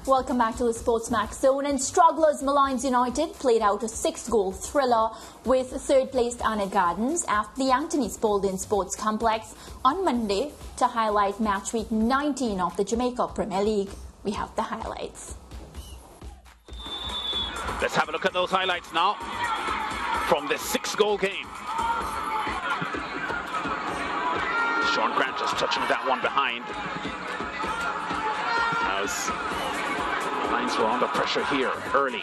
Welcome back to the SportsMax Zone. And strugglers Molynes United played out a 6-goal thriller with third-placed Arnett Gardens at the Anthony Spalding Sports Complex on Monday to highlight match week 19 of the Jamaica Premier League. We have the highlights. Let's have a look at those highlights now from this 6-goal game. Sean Grant just touching that one behind. As the Lions were under pressure here early.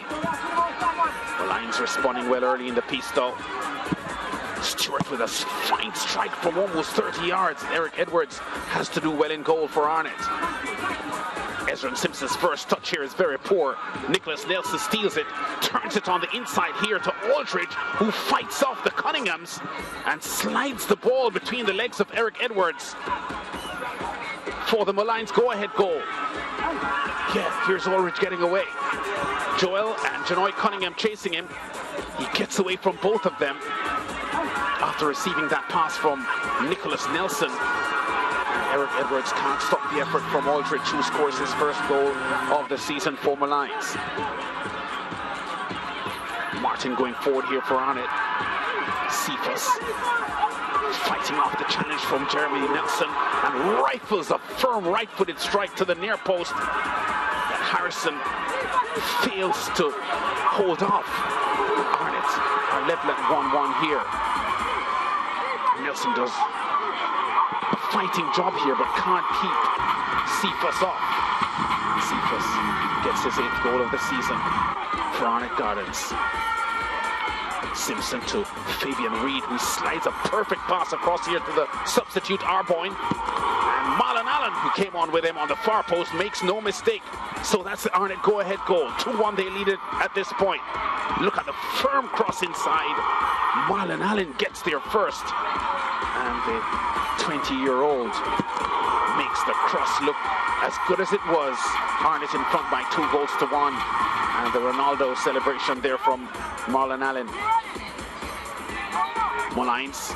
The Lions responding well early in the piece though. Stewart with a fine strike from almost 30 yards. Eric Edwards has to do well in goal for Arnett. Ezra Simpson's first touch here is very poor. Nicholas Nelson steals it, turns it on the inside here to Aldridge, who fights off the Cunninghams and slides the ball between the legs of Eric Edwards for the Molynes go-ahead goal. Yeah, here's Aldridge getting away. Joel and Janoy Cunningham chasing him. He gets away from both of them after receiving that pass from Nicholas Nelson. Eric Edwards can't stop the effort from Aldridge, who scores his first goal of the season for Molynes. Martin going forward here for Arnett. Cephas fighting off the challenge from Jeremy Nelson and rifles a firm right-footed strike to the near post. But Harrison fails to hold off. Arnett are level at 1-1 here. Nelson does a fighting job here but can't keep Cephas off. Cephas gets his 8th goal of the season for Arnett Gardens. Simpson to Fabian Reed, who slides a perfect pass across here to the substitute Arboyne. And Marlon Allen, who came on with him on the far post, makes no mistake. So that's the Arnett go-ahead goal. 2-1 they lead it at this point. Look at the firm cross inside. Marlon Allen gets there first. And the 20-year-old makes the cross look as good as it was. Arnett in front by 2-1. And the Ronaldo celebration there from Marlon Allen. Molynes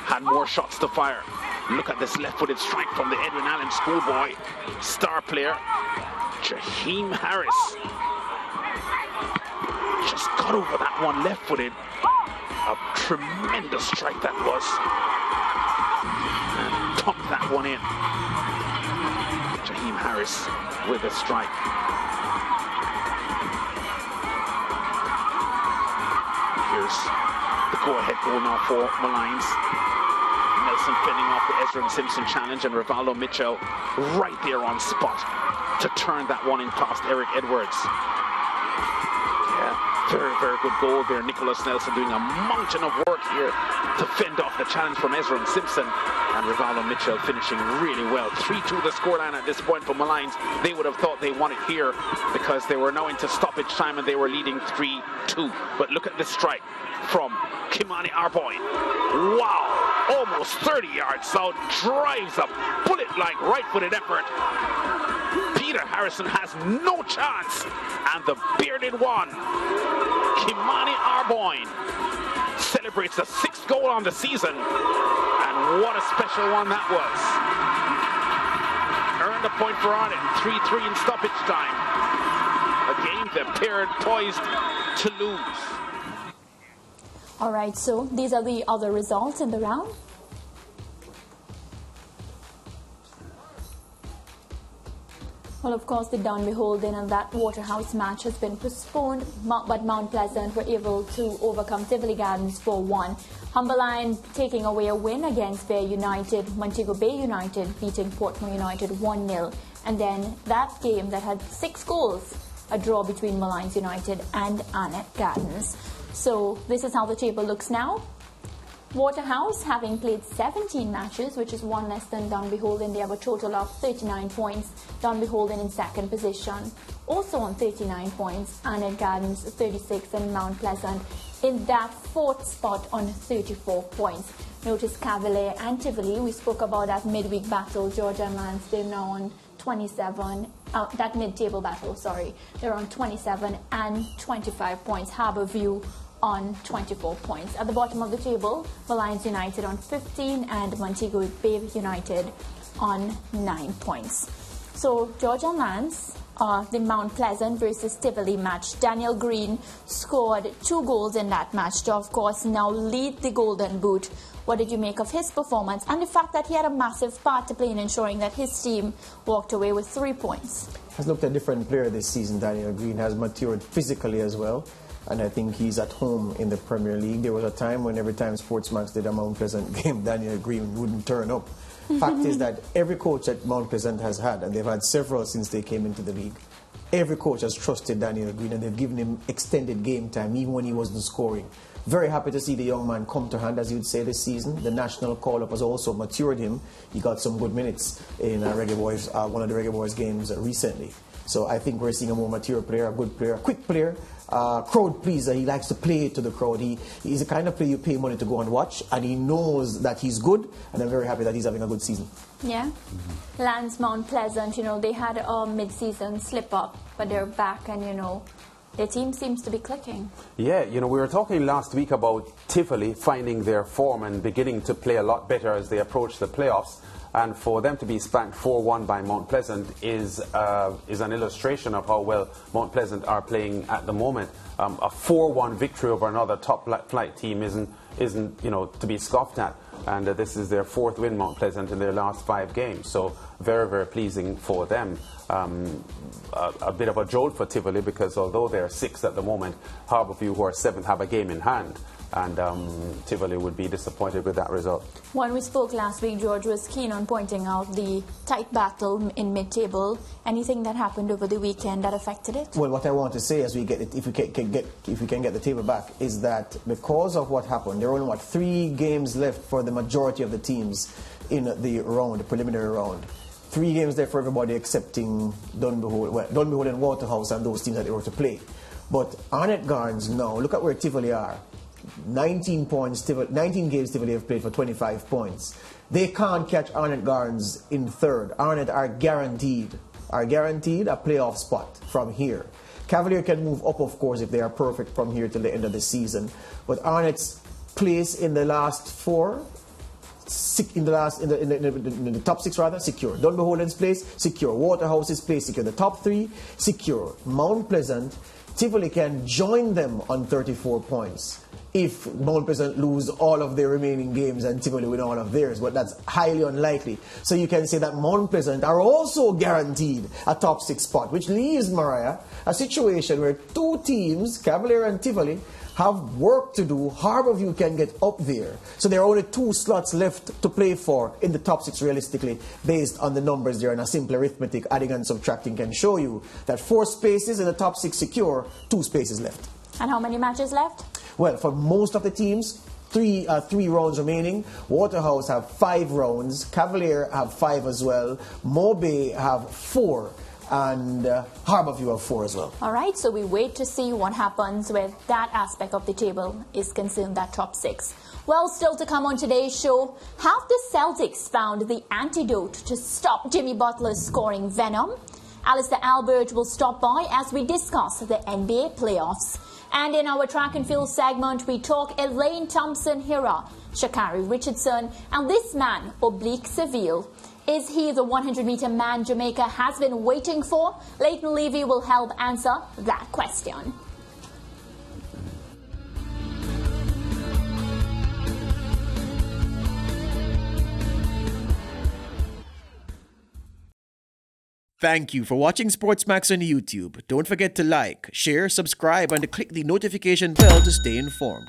had more shots to fire. Look at this left-footed strike from the Edwin Allen schoolboy. Star player, Jaheim Harris. Just got over that one left-footed. A tremendous strike that was. And pumped that one in. Jaheim Harris with a strike. Here's the go-ahead goal now for Molynes. Nelson fending off the Ezra and Simpson challenge, and Rivaldo Mitchell right there on spot to turn that one in past Eric Edwards. Yeah, very, very good goal there. Nicholas Nelson doing a mountain of work here to fend off the challenge from Ezra and Simpson, and Rivaldo Mitchell finishing really well. 3-2 the scoreline at this point for Molynes. They would have thought they won it here because they were now into stoppage time and they were leading 3-2. But look at this strike from Kimani Arboyne. Wow! Almost 30 yards out, drives a bullet-like right-footed effort. Peter Harrison has no chance, and the bearded one, Kimani Arboyne, celebrates the 6th goal on the season, and what a special one that was. Earned a point for Arnett, 3-3 in stoppage time. A game that appeared poised to lose. All right, so these are the other results in the round. Well, of course, the Down Beholden and that Waterhouse match has been postponed, but Mount Pleasant were able to overcome Tivoli Gardens 4-1. Humberline taking away a win against Bear United, Montego Bay United beating Portmore United 1-0. And then that game that had 6 goals, a draw between Molynes United and Arnett Gardens. So this is how the table looks now. Waterhouse, having played 17 matches, which is one less than Down Beholden, they have a total of 39 points. Down Beholden in 2nd position, also on 39 points. Arnett Gardens 36 and Mount Pleasant in that 4th spot on 34 points. Notice Cavalier and Tivoli, we spoke about that midweek battle. Georgia and Lance, they're now on 27, that mid-table battle, sorry. They're on 27 and 25 points. Harbourview on 24 points. At the bottom of the table, Molynes United on 15 and Montego Bay United on 9 points. So George and Lance the Mount Pleasant versus Tivoli match. Daniel Green scored 2 goals in that match to, of course, now lead the Golden Boot. What did you make of his performance and the fact that he had a massive part to play in ensuring that his team walked away with 3 points? Has looked a different player this season. Daniel Green has matured physically as well, and I think he's at home in the Premier League. There was a time when every time SportsMax did a Mount Pleasant game, Daniel Green wouldn't turn up. Fact is that every coach at Mount Pleasant has had, and they've had several since they came into the league, every coach has trusted Daniel Green and they've given him extended game time even when he wasn't scoring. Very happy to see the young man come to hand, as you'd say, this season. The national call-up has also matured him. He got some good minutes in one of the Reggae Boys games recently. So I think we're seeing a more mature player, a good player, a quick player, crowd pleaser. He likes to play to the crowd. He's the kind of player you pay money to go and watch, and he knows that he's good, and I'm very happy that he's having a good season. Yeah. Lance Mount Pleasant, they had a mid-season slip-up, but they're back and, their team seems to be clicking. Yeah, we were talking last week about Tivoli finding their form and beginning to play a lot better as they approach the playoffs. And for them to be spanked 4-1 by Mount Pleasant is an illustration of how well Mount Pleasant are playing at the moment. A 4-1 victory over another top-flight team isn't to be scoffed at. And this is their 4th win, Mount Pleasant, in their last 5 games. So very, very pleasing for them. A bit of a jolt for Tivoli because although they're 6th at the moment, Harbourview, who are 7th, have a game in hand. And Tivoli would be disappointed with that result. When we spoke last week, George was keen on pointing out the tight battle in mid-table. Anything that happened over the weekend that affected it? Well, what I want to say as we get it, if we can get the table back, is that because of what happened, there are only 3 games left for the majority of the teams in the preliminary round. 3 games left for everybody excepting Dunbehold and Waterhouse and those teams that they were to play. But Arnett Gardens now, look at where Tivoli are. 19 games Tivoli have played for 25 points. They can't catch Arnett Gardens in 3rd. Arnett are guaranteed a playoff spot from here. Cavalier can move up, of course, if they are perfect from here till the end of the season. But Arnett's place in the last 4, in the top 6 rather, secure. Dunbehold's place, secure. Waterhouse's place, secure. The top 3, secure. Mount Pleasant, Tivoli can join them on 34 points. If Mount Pleasant lose all of their remaining games and Tivoli win all of theirs, but that's highly unlikely. So you can say that Mount Pleasant are also guaranteed a top 6 spot, which leaves, Mariah, a situation where 2 teams, Cavalier and Tivoli, have work to do. Harbourview can get up there. So there are only 2 slots left to play for in the top 6 realistically, based on the numbers there, and a simple arithmetic, adding and subtracting, can show you that 4 spaces in the top 6 secure, 2 spaces left. And how many matches left? Well, for most of the teams, 3 rounds remaining. Waterhouse have 5 rounds. Cavalier have 5 as well. Mobe have 4. And Harbourview have 4 as well. All right, so we wait to see what happens with that aspect of the table is concerned, that top 6. Well, still to come on today's show, have the Celtics found the antidote to stop Jimmy Butler's scoring venom? Alistair Albert will stop by as we discuss the NBA playoffs. And in our track and field segment, we talk Elaine Thompson-Hira, Sha'Carri Richardson, and this man, Oblique Seville. Is he the 100-meter man Jamaica has been waiting for? Leighton Levy will help answer that question. Thank you for watching SportsMax on YouTube. Don't forget to like, share, subscribe, and to click the notification bell to stay informed.